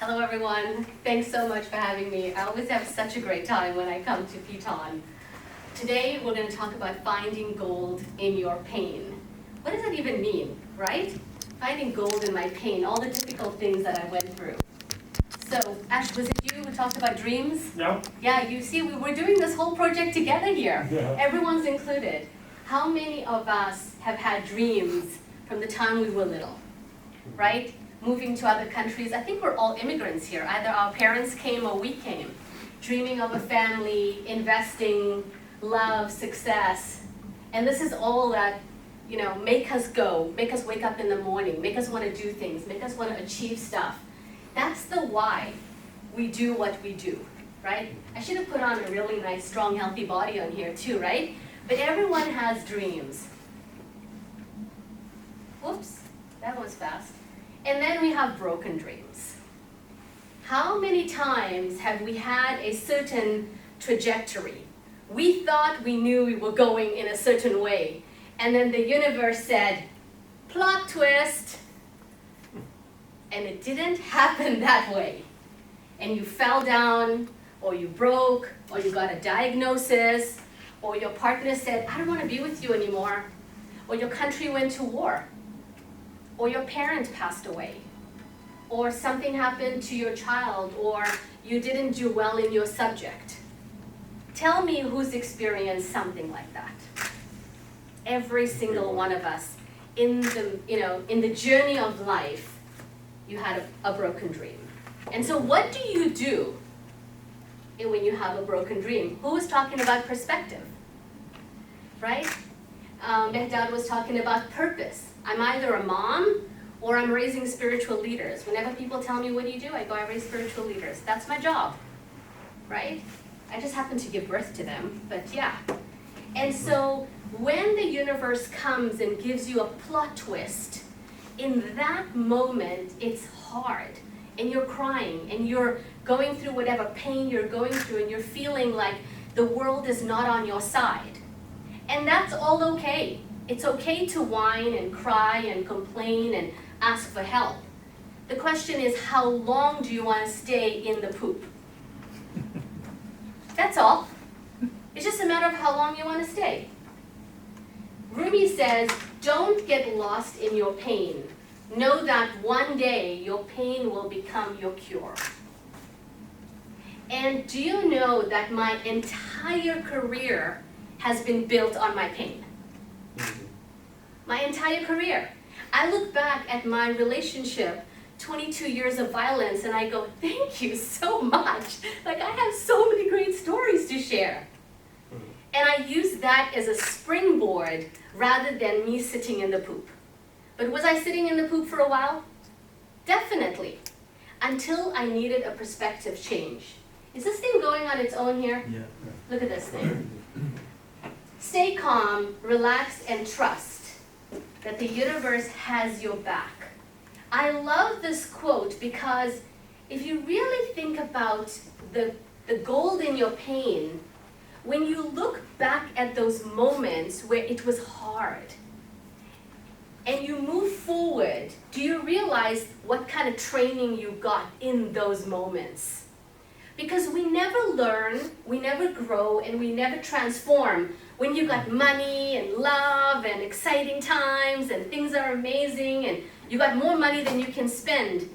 Hello everyone, thanks so much for having me. I always have such a great time when I come to PITON. Today we're going to talk about finding gold in your pain. What does that even mean, right? Finding gold in my pain, all the difficult things that I went through. So, Ash, was it you who talked about dreams? No. Yeah, you see, we're doing this whole project together here. Yeah. Everyone's included. How many of us have had dreams from the time we were little, right? Moving to other countries. I think we're all immigrants here. Either our parents came or we came. Dreaming of a family, investing, love, success. And this is all that, make us go, make us wake up in the morning, make us want to do things, make us want to achieve stuff. That's the why we do what we do, right? I should have put on a really nice, strong, healthy body on here too, right? But everyone has dreams. Whoops, that was fast. And then we have broken dreams. How many times have we had a certain trajectory? We thought we knew we were going in a certain way, and then the universe said, plot twist, and it didn't happen that way. And you fell down, or you broke, or you got a diagnosis, or your partner said, I don't want to be with you anymore, or your country went to war, or your parent passed away, or something happened to your child, or you didn't do well in your subject. Tell me who's experienced something like that. Every single one of us in the journey of life, you had a broken dream. And so what do you do when you have a broken dream? Who was talking about perspective, right? Mehdad was talking about purpose. I'm either a mom or I'm raising spiritual leaders. Whenever people tell me, what do you do? I go, I raise spiritual leaders. That's my job, right? I just happen to give birth to them, but yeah. And so when the universe comes and gives you a plot twist, in that moment, it's hard. And you're crying, and you're going through whatever pain you're going through, and you're feeling like the world is not on your side. And that's all okay. It's okay to whine and cry and complain and ask for help. The question is, how long do you want to stay in the poop? That's all. It's just a matter of how long you want to stay. Rumi says, don't get lost in your pain. Know that one day your pain will become your cure. And do you know that my entire career has been built on my pain? My entire career. I look back at my relationship, 22 years of violence, and I go, thank you so much. Like, I have so many great stories to share. And I use that as a springboard rather than me sitting in the poop. But was I sitting in the poop for a while? Definitely. Until I needed a perspective change. Is this thing going on its own here? Yeah. Look at this thing. Stay calm, relax, and trust that the universe has your back. I love this quote because if you really think about the gold in your pain, when you look back at those moments where it was hard and you move forward, do you realize what kind of training you got in those moments? Because we never learn, we never grow, and we never transform when you got money and love and exciting times and things are amazing and you got more money than you can spend.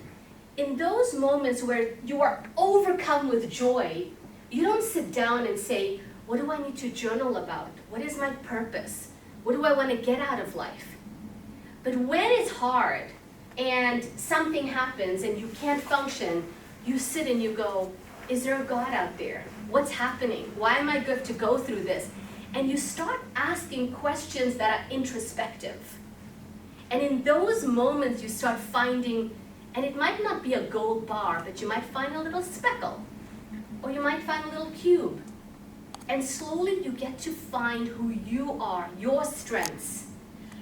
In those moments where you are overcome with joy, you don't sit down and say, what do I need to journal about? What is my purpose? What do I want to get out of life? But when it's hard and something happens and you can't function, you sit and you go, is there a God out there? What's happening? Why am I good to go through this? And you start asking questions that are introspective. And in those moments you start finding, and it might not be a gold bar, but you might find a little speckle, or you might find a little cube. And slowly you get to find who you are, your strengths,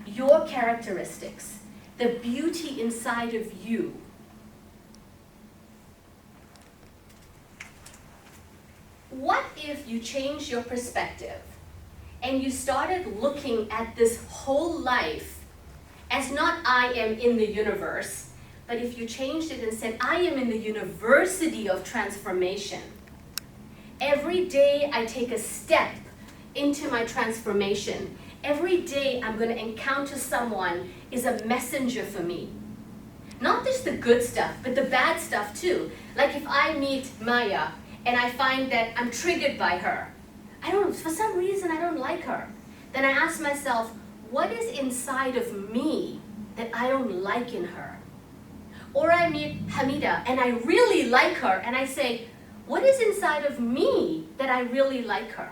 your characteristics, the beauty inside of you. What if you changed your perspective and you started looking at this whole life as not I am in the universe, But if you changed it and said, I am in the university of transformation. Every day I take a step into my transformation. Every day I'm going to encounter someone is a messenger for me. Not just the good stuff, but the bad stuff too. Like if I meet Maya and I find that I'm triggered by her. For some reason I don't like her. Then I ask myself, what is inside of me that I don't like in her? Or I meet Hamida and I really like her and I say, what is inside of me that I really like her?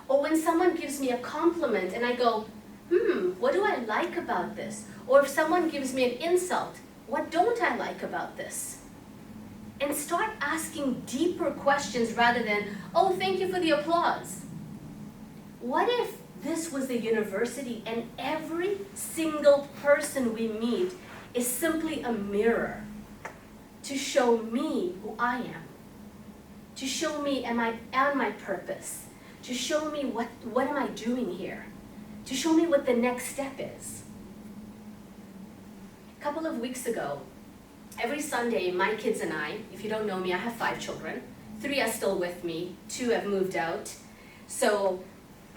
Or when someone gives me a compliment and I go, what do I like about this? Or if someone gives me an insult, what don't I like about this? And start asking deeper questions rather than, oh, thank you for the applause. What if this was the university and every single person we meet is simply a mirror to show me who I am, to show me am I on my purpose, to show me what am I doing here, to show me what the next step is. A couple of weeks ago, every Sunday, my kids and I, if you don't know me, I have 5 children. 3 are still with me, 2 have moved out. So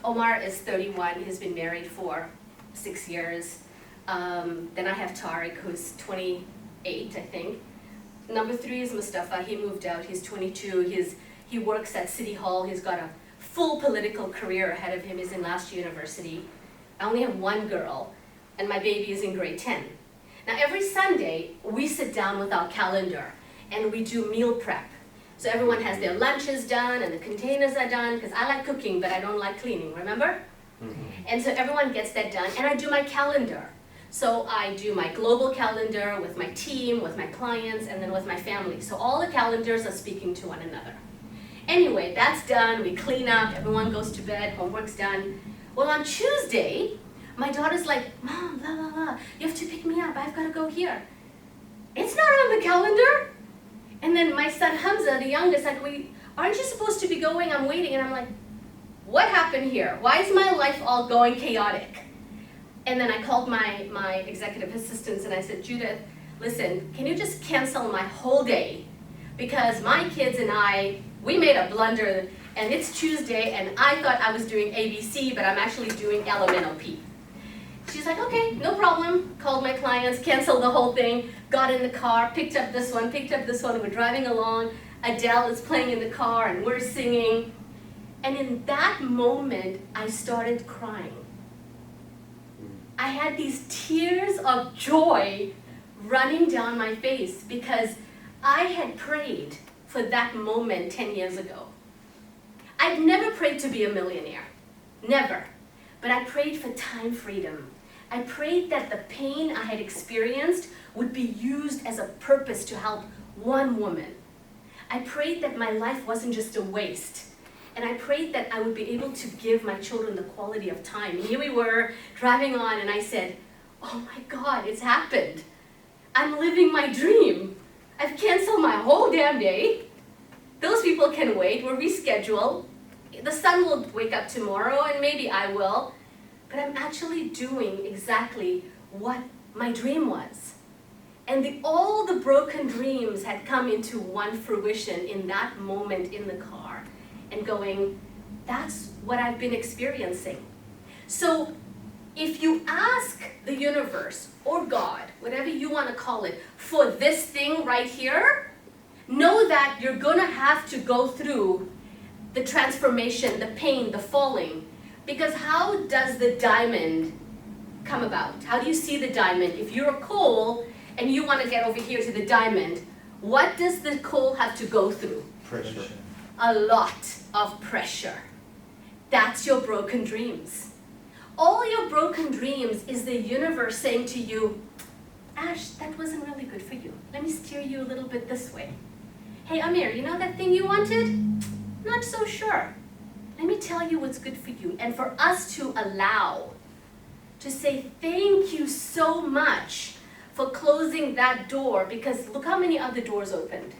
Omar is 31, he's been married for 6 years. Then I have Tariq, who's 28, I think. Number 3 is Mustafa, he moved out, he's 22, he works at City Hall, he's got a full political career ahead of him, he's in last year university. I only have 1 girl, and my baby is in grade 10. Now every Sunday, we sit down with our calendar, and we do meal prep. So everyone has their lunches done, and the containers are done, because I like cooking, but I don't like cleaning, remember? And so everyone gets that done, and I do my calendar. So I do my global calendar with my team, with my clients, and then with my family. So all the calendars are speaking to one another. Anyway, that's done, we clean up, everyone goes to bed, homework's done. Well, on Tuesday, my daughter's like, Mom, blah, blah, blah, you have to pick me up, I've got to go here. It's not on the calendar. And then my son Hamza, the youngest, like, aren't you supposed to be going? I'm waiting. And I'm like, what happened here? Why is my life all going chaotic? And then I called my executive assistants and I said, Judith, listen, can you just cancel my whole day? Because my kids and we made a blunder, and it's Tuesday, and I thought I was doing ABC, but I'm actually doing LMNOP. She's like, okay, no problem. Called my clients, canceled the whole thing, got in the car, picked up this one, we're driving along. Adele is playing in the car, and we're singing. And in that moment, I started crying. I had these tears of joy running down my face because I had prayed for that moment 10 years ago. I'd never prayed to be a millionaire, never. But I prayed for time freedom. I prayed that the pain I had experienced would be used as a purpose to help one woman. I prayed that my life wasn't just a waste. And I prayed that I would be able to give my children the quality of time. And here we were, driving on, and I said, oh my God, it's happened. I'm living my dream. I've canceled my whole damn day. Those people can wait, we'll reschedule. The sun will wake up tomorrow, and maybe I will. But I'm actually doing exactly what my dream was. And all the broken dreams had come into one fruition in that moment in the car. And going, that's what I've been experiencing. So if you ask the universe or God, whatever you want to call it, for this thing right here, know that you're going to have to go through the transformation, the pain, the falling. Because how does the diamond come about? How do you see the diamond? If you're a coal and you want to get over here to the diamond, what does the coal have to go through? Pressure. A lot of pressure. That's your broken dreams. All your broken dreams is the universe saying to you, Ash, that wasn't really good for you. Let me steer you a little bit this way. Hey, Amir, you know that thing you wanted? Not so sure. Let me tell you what's good for you. And for us to allow, to say thank you so much for closing that door, because look how many other doors opened.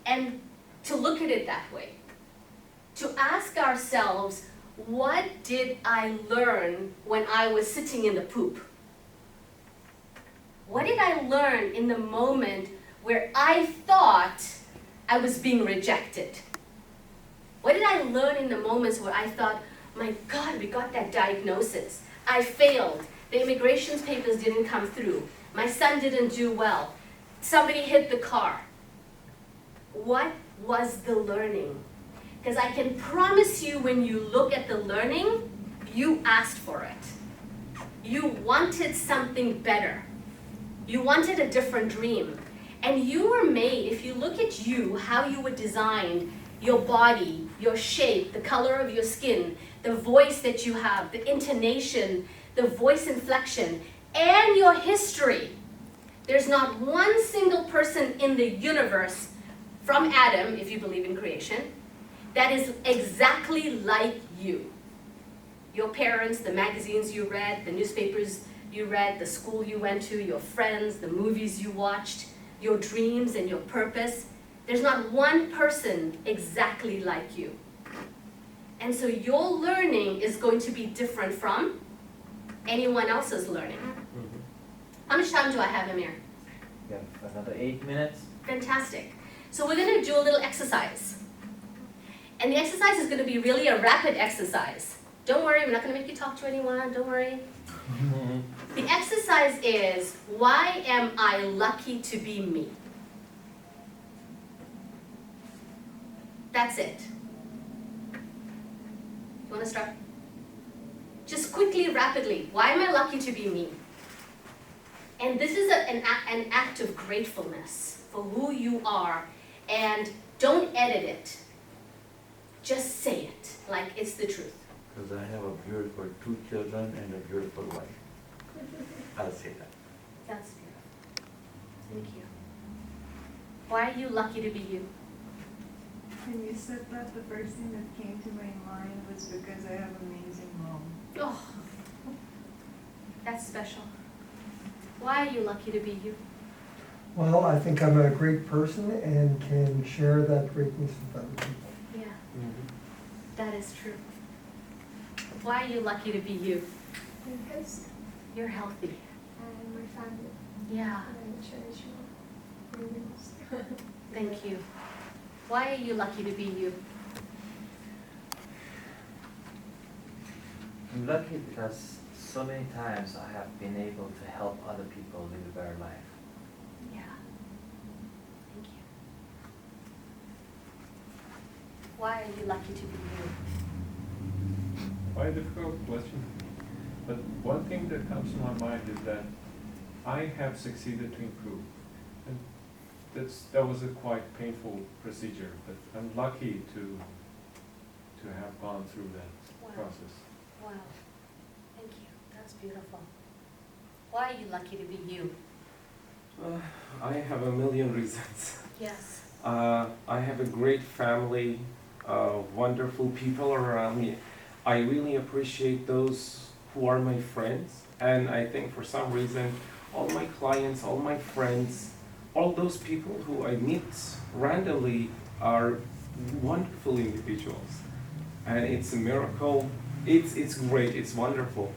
And to look at it that way. To ask ourselves, what did I learn when I was sitting in the poop? What did I learn in the moment where I thought I was being rejected? What did I learn in the moments where I thought, my God, we got that diagnosis. I failed. The immigration papers didn't come through. My son didn't do well. Somebody hit the car. What was the learning? Because I can promise you, when you look at the learning, you asked for it. You wanted something better. You wanted a different dream. And you were made, if you look at you, how you were designed, your body, your shape, the color of your skin, the voice that you have, the intonation, the voice inflection, and your history. There's not one single person in the universe, from Adam, if you believe in creation, that is exactly like you. Your parents, the magazines you read, the newspapers you read, the school you went to, your friends, the movies you watched, your dreams and your purpose. There's not one person exactly like you. And so your learning is going to be different from anyone else's learning. How much time do I have, Amir? We have another 8 minutes. Fantastic. So we're going to do a little exercise. And the exercise is going to be really a rapid exercise. Don't worry, we're not going to make you talk to anyone. Don't worry. The exercise is, why am I lucky to be me? That's it. You want to start? Just quickly, rapidly. Why am I lucky to be me? And this is an act of gratefulness for who you are. And don't edit it. Just say it like it's the truth. Because I have a beautiful 2 children and a beautiful wife. I'll say that. That's beautiful. Thank you. Why are you lucky to be you? When you said that, the first thing that came to my mind was because I have an amazing mom. Oh, that's special. Why are you lucky to be you? Well, I think I'm a great person and can share that greatness with other people. Yeah, that is true. Why are you lucky to be you? Because You're healthy. and my family, Yeah, and I cherish my memories. thank you. Why are you lucky to be you? I'm lucky because so many times I have been able to help other people live a better life. Yeah. Thank you. Why are you lucky to be you? Quite a difficult question. But one thing that comes to my mind is that I have succeeded to improve. And that was a quite painful procedure, but I'm lucky to have gone through that Wow. process. Wow. Thank you. That's beautiful. Why are you lucky to be you? I have a million reasons. Yes. I have a great family, wonderful people around me. I really appreciate those who are my friends, and I think for some reason, all my clients, all my friends, all those people who I meet randomly are wonderful individuals, and it's a miracle. It's great. It's wonderful.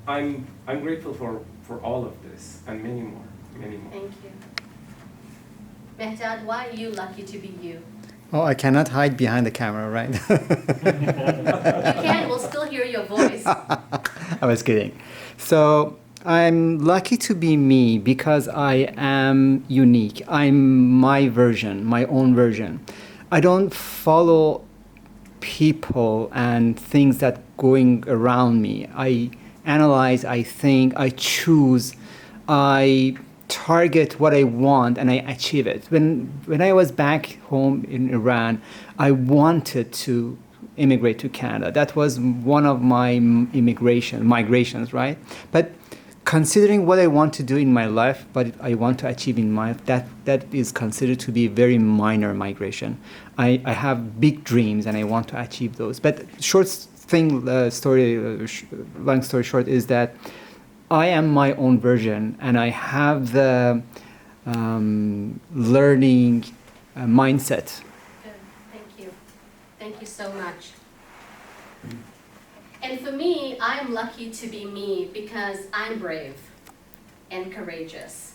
I'm grateful for all of this and many more. Thank you. Mehtad, why are you lucky to be you? Oh, I cannot hide behind the camera, right? You can, we'll still hear your voice. I was kidding. So I'm lucky to be me because I am unique. I'm my version, my own version. I don't follow people and things that going around me. I analyze, I think, I choose, I target what I want and I achieve it. When I was back home in Iran, I wanted to immigrate to Canada. That was one of my migrations, right? But considering what I want to do in my life, what I want to achieve in my life, that is considered to be a very minor migration. I have big dreams and I want to achieve those. But long story short is that I am my own version, and I have the learning mindset. Good, thank you. Thank you so much. And for me, I'm lucky to be me because I'm brave and courageous.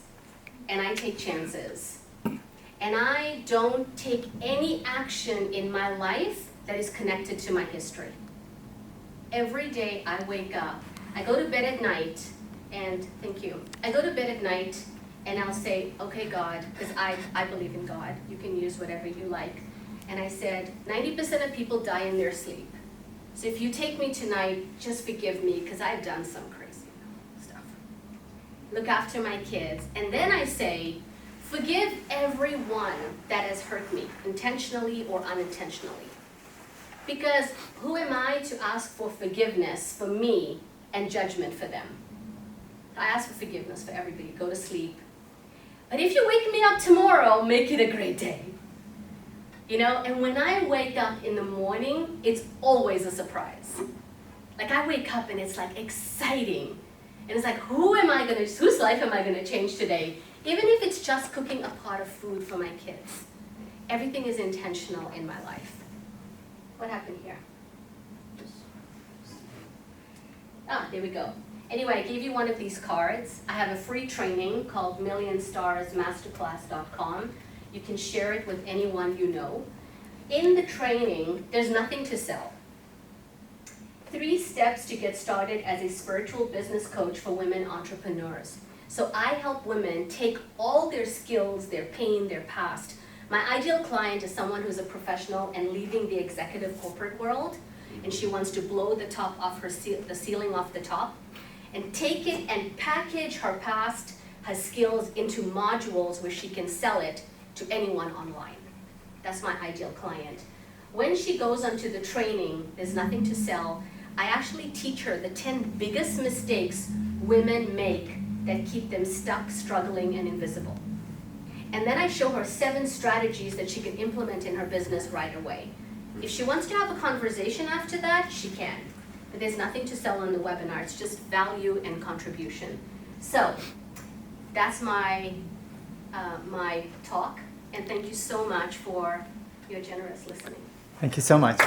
and I take chances. And I don't take any action in my life that is connected to my history. Every day I wake up, I go to bed at night, and thank you. I go to bed at night and I'll say, okay, God, because I believe in God. You can use whatever you like. And I said, 90% of people die in their sleep. So if you take me tonight, just forgive me because I've done some crazy stuff. Look after my kids. And then I say, forgive everyone that has hurt me, intentionally or unintentionally. Because who am I to ask for forgiveness for me and judgment for them? I ask for forgiveness for everybody. Go to sleep. But if you wake me up tomorrow, make it a great day. You know, and when I wake up in the morning, it's always a surprise. Like I wake up and it's like exciting. And it's like, whose life am I gonna change today? Even if it's just cooking a pot of food for my kids. Everything is intentional in my life. What happened here? Ah, there we go. Anyway, I gave you one of these cards. I have a free training called millionstarsmasterclass.com. You can share it with anyone you know. In the training, there's nothing to sell. 3 steps to get started as a spiritual business coach for women entrepreneurs. So I help women take all their skills, their pain, their past. My ideal client is someone who's a professional and leaving the executive corporate world, and she wants to blow the top off the ceiling off the top, and take it and package her past, her skills into modules where she can sell it to anyone online. That's my ideal client. When she goes onto the training, there's nothing to sell. I actually teach her the 10 biggest mistakes women make that keep them stuck, struggling, and invisible. And then I show her 7 strategies that she can implement in her business right away. If she wants to have a conversation after that, she can. But there's nothing to sell on the webinar. It's just value and contribution. So that's my talk. And thank you so much for your generous listening. Thank you so much.